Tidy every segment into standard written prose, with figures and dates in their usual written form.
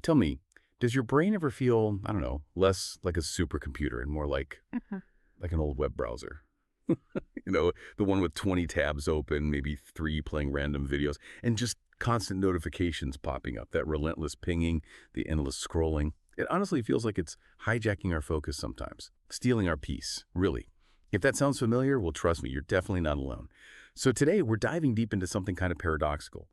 Tell me, does your brain ever feel, I don't know, less like a supercomputer and more like an old web browser? The one with 20 tabs open, maybe 3 playing random videos, and just constant notifications popping up, that relentless pinging, the endless scrolling. It honestly feels like it's hijacking our focus sometimes, stealing our peace, really. If that sounds familiar, well, trust me, you're definitely not alone. So today, we're diving deep into something kind of paradoxical.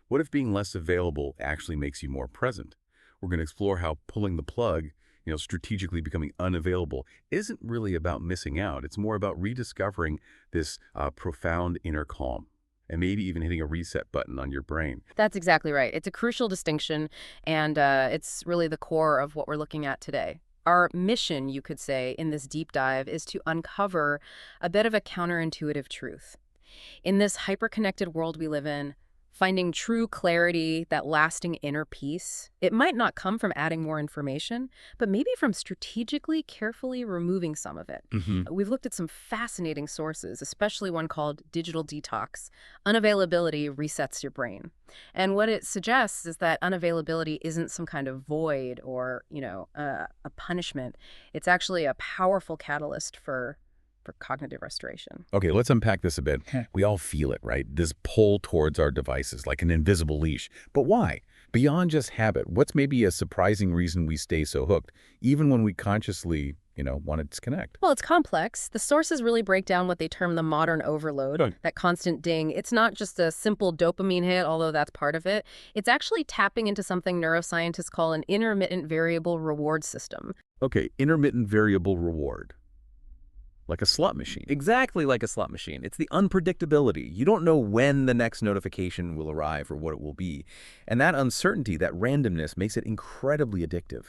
What if being less available actually makes you more present? We're going to explore how pulling the plug, strategically becoming unavailable, isn't really about missing out. It's more about rediscovering this profound inner calm and maybe even hitting a reset button on your brain. That's exactly right. It's a crucial distinction, and it's really the core of what we're looking at today. Our mission, you could say, in this deep dive is to uncover a bit of a counterintuitive truth. In this hyper-connected world we live in, finding true clarity, that lasting inner peace, it might not come from adding more information, but maybe from strategically, carefully removing some of it. We've looked at some fascinating sources, especially one called Digital Detox. Unavailability resets your brain. And what it suggests is that unavailability isn't some kind of void or, a punishment. It's actually a powerful catalyst for cognitive restoration. Okay, let's unpack this a bit. We all feel it, right? This pull towards our devices, like an invisible leash. But why? Beyond just habit, what's maybe a surprising reason we stay so hooked, even when we consciously, want to disconnect? Well, it's complex. The sources really break down what they term the modern overload, Good. that constant ding. It's not just a simple dopamine hit, although that's part of it. It's actually tapping into something neuroscientists call an intermittent variable reward system. Okay, intermittent variable reward. Like a slot machine. Exactly like a slot machine. It's the unpredictability. You don't know when the next notification will arrive or what it will be. And that uncertainty, that randomness, makes it incredibly addictive.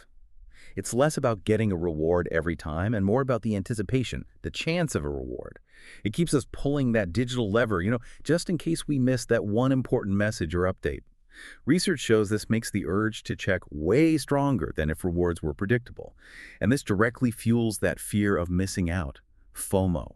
It's less about getting a reward every time and more about the anticipation, the chance of a reward. It keeps us pulling that digital lever, just in case we miss that one important message or update. Research shows this makes the urge to check way stronger than if rewards were predictable. And this directly fuels that fear of missing out. FOMO,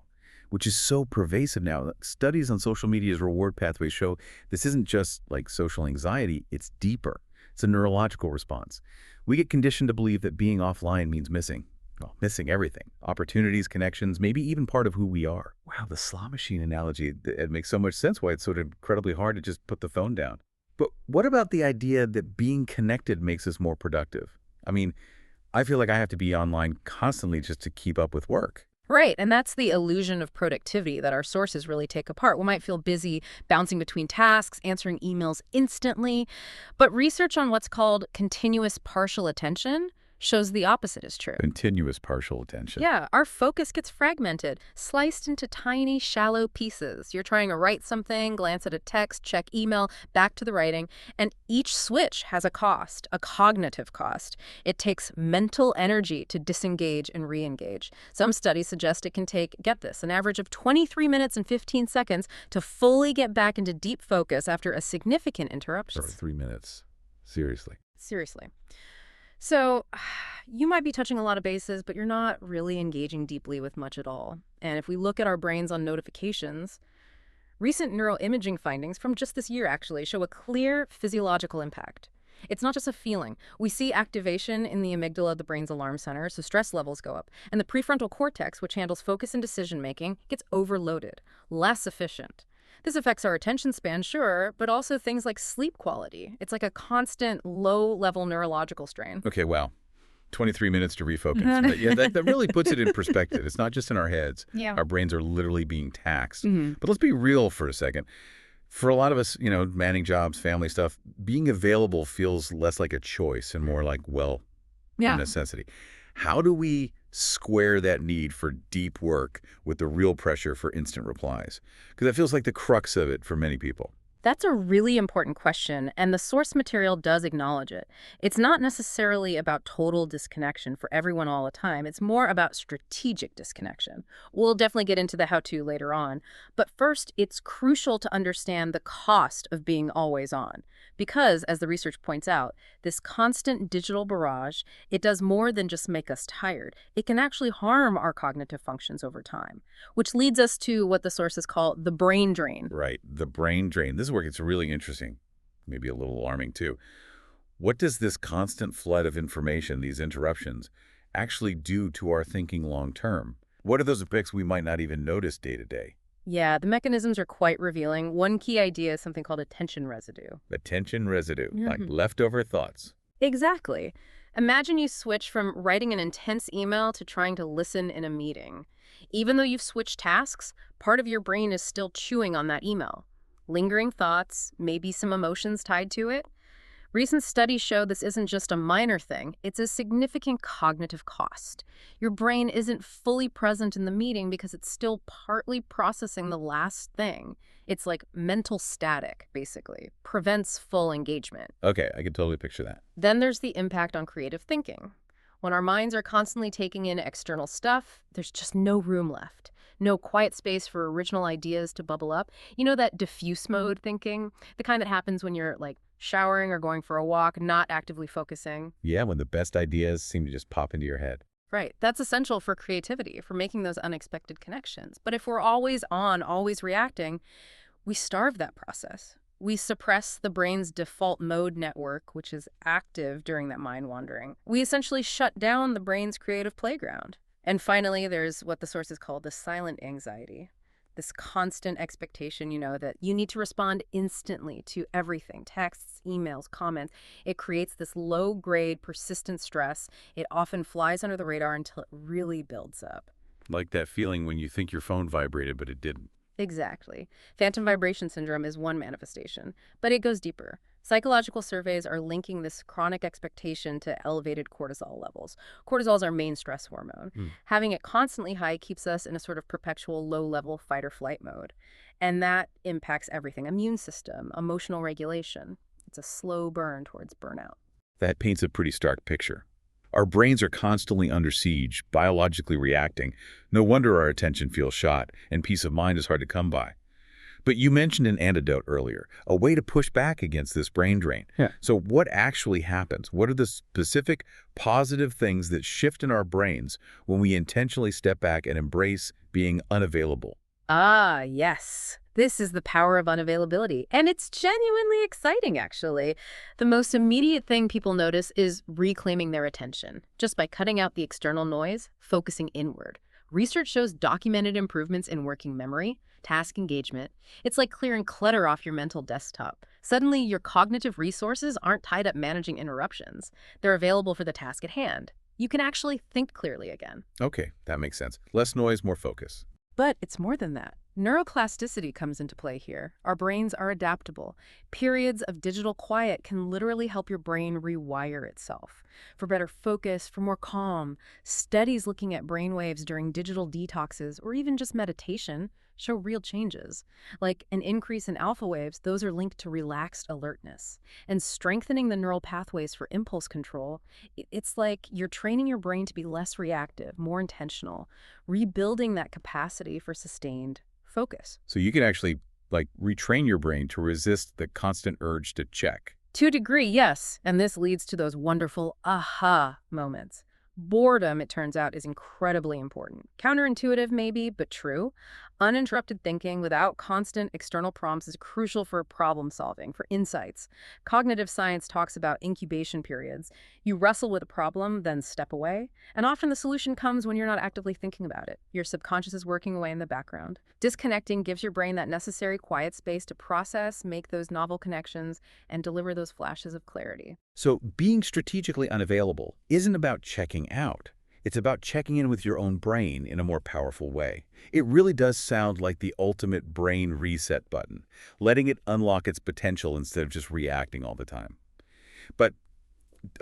which is so pervasive now. Studies on social media's reward pathways show this isn't just like social anxiety, it's deeper. It's a neurological response. We get conditioned to believe that being offline means missing. Well, missing everything. Opportunities, connections, maybe even part of who we are. Wow, the slot machine analogy, it makes so much sense why it's so incredibly hard to just put the phone down. But what about the idea that being connected makes us more productive? I mean, I feel like I have to be online constantly just to keep up with work. Right, and that's the illusion of productivity that our sources really take apart. We might feel busy bouncing between tasks, answering emails instantly, but research on what's called continuous partial attention shows the opposite is true. Continuous partial attention. Yeah, our focus gets fragmented, sliced into tiny, shallow pieces. You're trying to write something, glance at a text, check email, back to the writing, and each switch has a cost, a cognitive cost. It takes mental energy to disengage and re-engage. Some studies suggest it can take, get this, an average of 23 minutes and 15 seconds to fully get back into deep focus after a significant interruption. Sorry, 3 minutes. Seriously. Seriously. So you might be touching a lot of bases, but you're not really engaging deeply with much at all. And if we look at our brains on notifications, recent neuroimaging findings from just this year actually show a clear physiological impact. It's not just a feeling. We see activation in the amygdala, the brain's alarm center, so stress levels go up. And the prefrontal cortex, which handles focus and decision-making, gets overloaded, less efficient. This affects our attention span, sure, but also things like sleep quality. It's like a constant low-level neurological strain. Okay, wow. 23 minutes to refocus. But yeah, that really puts it in perspective. It's not just in our heads. Yeah. Our brains are literally being taxed. But let's be real for a second. For a lot of us, manning jobs, family stuff, being available feels less like a choice and more like, a necessity. How do we square that need for deep work with the real pressure for instant replies? Because that feels like the crux of it for many people. That's a really important question, and the source material does acknowledge it. It's not necessarily about total disconnection for everyone all the time. It's more about strategic disconnection. We'll definitely get into the how-to later on. But first, it's crucial to understand the cost of being always on. Because, as the research points out, this constant digital barrage, it does more than just make us tired. It can actually harm our cognitive functions over time, which leads us to what the sources call the brain drain. Right, the brain drain. This is where it gets really interesting, maybe a little alarming too. What does this constant flood of information, these interruptions, actually do to our thinking long term? What are those effects we might not even notice day to day? Yeah, the mechanisms are quite revealing. One key idea is something called attention residue. Attention residue, like Mhm. leftover thoughts. Exactly. Imagine you switch from writing an intense email to trying to listen in a meeting. Even though you've switched tasks, part of your brain is still chewing on that email. Lingering thoughts, maybe some emotions tied to it. Recent studies show this isn't just a minor thing, it's a significant cognitive cost. Your brain isn't fully present in the meeting because it's still partly processing the last thing. It's like mental static, basically. Prevents full engagement. Okay, I can totally picture that. Then there's the impact on creative thinking. When our minds are constantly taking in external stuff, there's just no room left. No quiet space for original ideas to bubble up. You know that diffuse mode thinking? The kind that happens when you're like showering or going for a walk, not actively focusing. Yeah, when the best ideas seem to just pop into your head. Right. That's essential for creativity, for making those unexpected connections. But if we're always on, always reacting, we starve that process. We suppress the brain's default mode network, which is active during that mind wandering. We essentially shut down the brain's creative playground. And finally, there's what the sources call the silent anxiety. This constant expectation, that you need to respond instantly to everything, texts, emails, comments. It creates this low-grade, persistent stress. It often flies under the radar until it really builds up. Like that feeling when you think your phone vibrated, but it didn't. Exactly. Phantom vibration syndrome is one manifestation, but it goes deeper. Psychological surveys are linking this chronic expectation to elevated cortisol levels. Cortisol is our main stress hormone. Having it constantly high keeps us in a sort of perpetual low-level fight-or-flight mode. And that impacts everything: immune system, emotional regulation. It's a slow burn towards burnout. That paints a pretty stark picture. Our brains are constantly under siege, biologically reacting. No wonder our attention feels shot, and peace of mind is hard to come by. But you mentioned an antidote earlier, a way to push back against this brain drain. Yeah. So what actually happens? What are the specific positive things that shift in our brains when we intentionally step back and embrace being unavailable? Ah, yes. This is the power of unavailability. And it's genuinely exciting, actually. The most immediate thing people notice is reclaiming their attention, just by cutting out the external noise, focusing inward. Research shows documented improvements in working memory, task engagement. It's like clearing clutter off your mental desktop. Suddenly, your cognitive resources aren't tied up managing interruptions. They're available for the task at hand. You can actually think clearly again. Okay, that makes sense. Less noise, more focus. But it's more than that. Neuroplasticity comes into play here. Our brains are adaptable. Periods of digital quiet can literally help your brain rewire itself for better focus, for more calm. Studies looking at brainwaves during digital detoxes or even just meditation show real changes. Like an increase in alpha waves, those are linked to relaxed alertness. And strengthening the neural pathways for impulse control, it's like you're training your brain to be less reactive, more intentional, rebuilding that capacity for sustained focus. So you can actually, retrain your brain to resist the constant urge to check. To a degree, yes. And this leads to those wonderful aha moments. Boredom, it turns out, is incredibly important. Counterintuitive, maybe, but true. Uninterrupted thinking without constant external prompts is crucial for problem solving, for insights. Cognitive science talks about incubation periods. You wrestle with a problem, then step away. And often the solution comes when you're not actively thinking about it. Your subconscious is working away in the background. Disconnecting gives your brain that necessary quiet space to process, make those novel connections, and deliver those flashes of clarity. So being strategically unavailable isn't about checking out. It's about checking in with your own brain in a more powerful way. It really does sound like the ultimate brain reset button, letting it unlock its potential instead of just reacting all the time. But,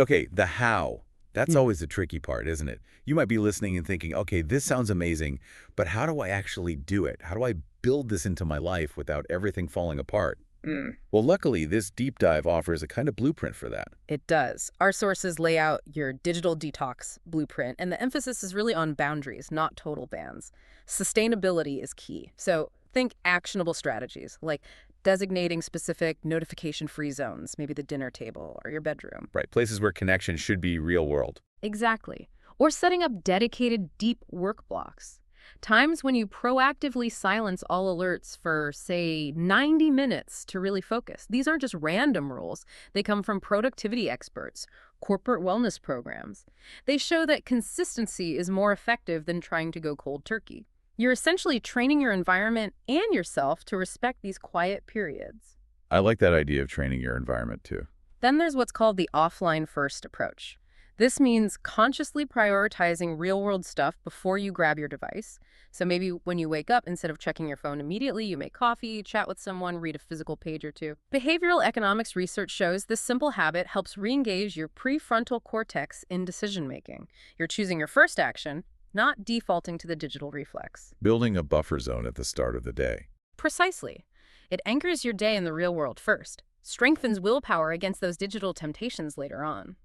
okay, the how. That's always the tricky part, isn't it? You might be listening and thinking, okay, this sounds amazing, but how do I actually do it? How do I build this into my life without everything falling apart? Well, luckily, this deep dive offers a kind of blueprint for that. It does. Our sources lay out your digital detox blueprint, and the emphasis is really on boundaries, not total bans. Sustainability is key. So think actionable strategies, like designating specific notification-free zones, maybe the dinner table or your bedroom. Right, places where connection should be real world. Exactly. Or setting up dedicated deep work blocks. Times when you proactively silence all alerts for, say, 90 minutes to really focus. These aren't just random rules. They come from productivity experts, corporate wellness programs. They show that consistency is more effective than trying to go cold turkey. You're essentially training your environment and yourself to respect these quiet periods. I like that idea of training your environment too. Then there's what's called the offline first approach. This means consciously prioritizing real-world stuff before you grab your device. So maybe when you wake up, instead of checking your phone immediately, you make coffee, chat with someone, read a physical page or two. Behavioral economics research shows this simple habit helps re-engage your prefrontal cortex in decision-making. You're choosing your first action, not defaulting to the digital reflex. Building a buffer zone at the start of the day. Precisely. It anchors your day in the real world first, strengthens willpower against those digital temptations later on.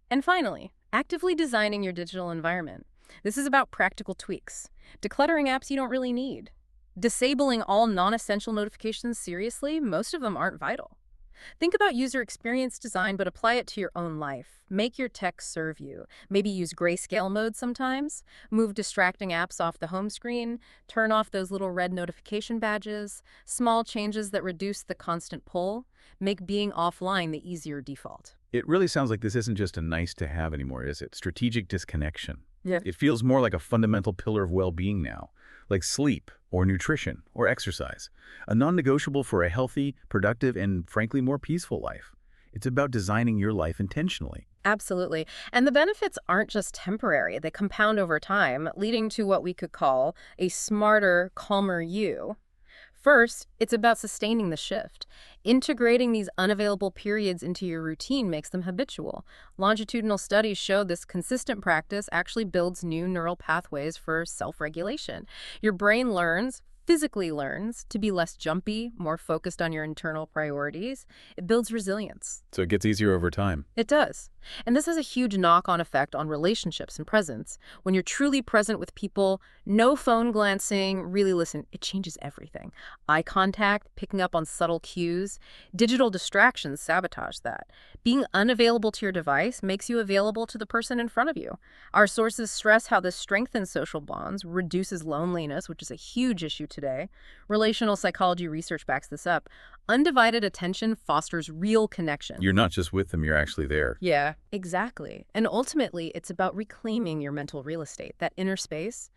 And finally, actively designing your digital environment. This is about practical tweaks. Decluttering apps you don't really need. Disabling all non-essential notifications seriously, most of them aren't vital. Think about user experience design, but apply it to your own life. Make your tech serve you. Maybe use grayscale mode sometimes. Move distracting apps off the home screen. Turn off those little red notification badges. Small changes that reduce the constant pull. Make being offline the easier default. It really sounds like this isn't just a nice to have anymore, is it? Strategic disconnection. Yeah. It feels more like a fundamental pillar of well-being now, like sleep or nutrition or exercise, a non-negotiable for a healthy, productive, and frankly more peaceful life. It's about designing your life intentionally. Absolutely. And the benefits aren't just temporary. They compound over time, leading to what we could call a smarter, calmer you. First, it's about sustaining the shift. Integrating these unavailable periods into your routine makes them habitual. Longitudinal studies show this consistent practice actually builds new neural pathways for self-regulation. Your brain physically learns to be less jumpy, more focused on your internal priorities. It builds resilience. So it gets easier over time. It does. And this has a huge knock-on effect on relationships and presence. When you're truly present with people, no phone glancing, really listen, it changes everything. Eye contact, picking up on subtle cues. Digital distractions sabotage that. Being unavailable to your device makes you available to the person in front of you. Our sources stress how this strengthens social bonds, reduces loneliness, which is a huge issue today. Relational psychology research backs this up. Undivided attention fosters real connection. You're not just with them, you're actually there. Yeah, exactly. And ultimately, it's about reclaiming your mental real estate, that inner space.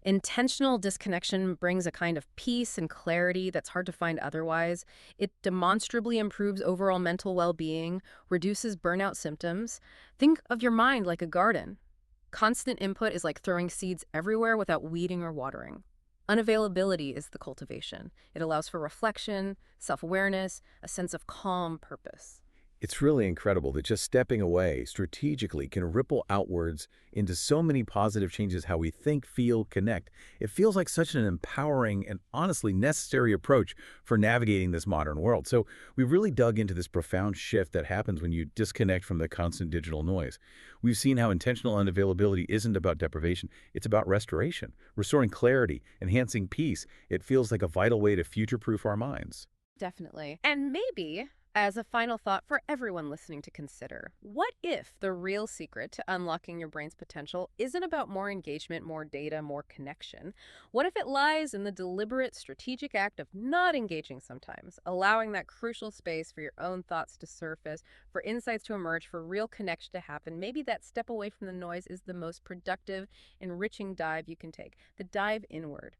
Intentional disconnection brings a kind of peace and clarity that's hard to find otherwise. It demonstrably improves overall mental well-being, reduces burnout symptoms. Think of your mind like a garden. Constant input is like throwing seeds everywhere without weeding or watering. Unavailability is the cultivation. It allows for reflection, self-awareness, a sense of calm purpose. It's really incredible that just stepping away strategically can ripple outwards into so many positive changes how we think, feel, connect. It feels like such an empowering and honestly necessary approach for navigating this modern world. So we really dug into this profound shift that happens when you disconnect from the constant digital noise. We've seen how intentional unavailability isn't about deprivation. It's about restoration, restoring clarity, enhancing peace. It feels like a vital way to future-proof our minds. Definitely. And maybe, as a final thought for everyone listening to consider, what if the real secret to unlocking your brain's potential isn't about more engagement, more data, more connection? What if it lies in the deliberate, strategic act of not engaging sometimes, allowing that crucial space for your own thoughts to surface, for insights to emerge, for real connection to happen? Maybe that step away from the noise is the most productive, enriching dive you can take, the dive inward.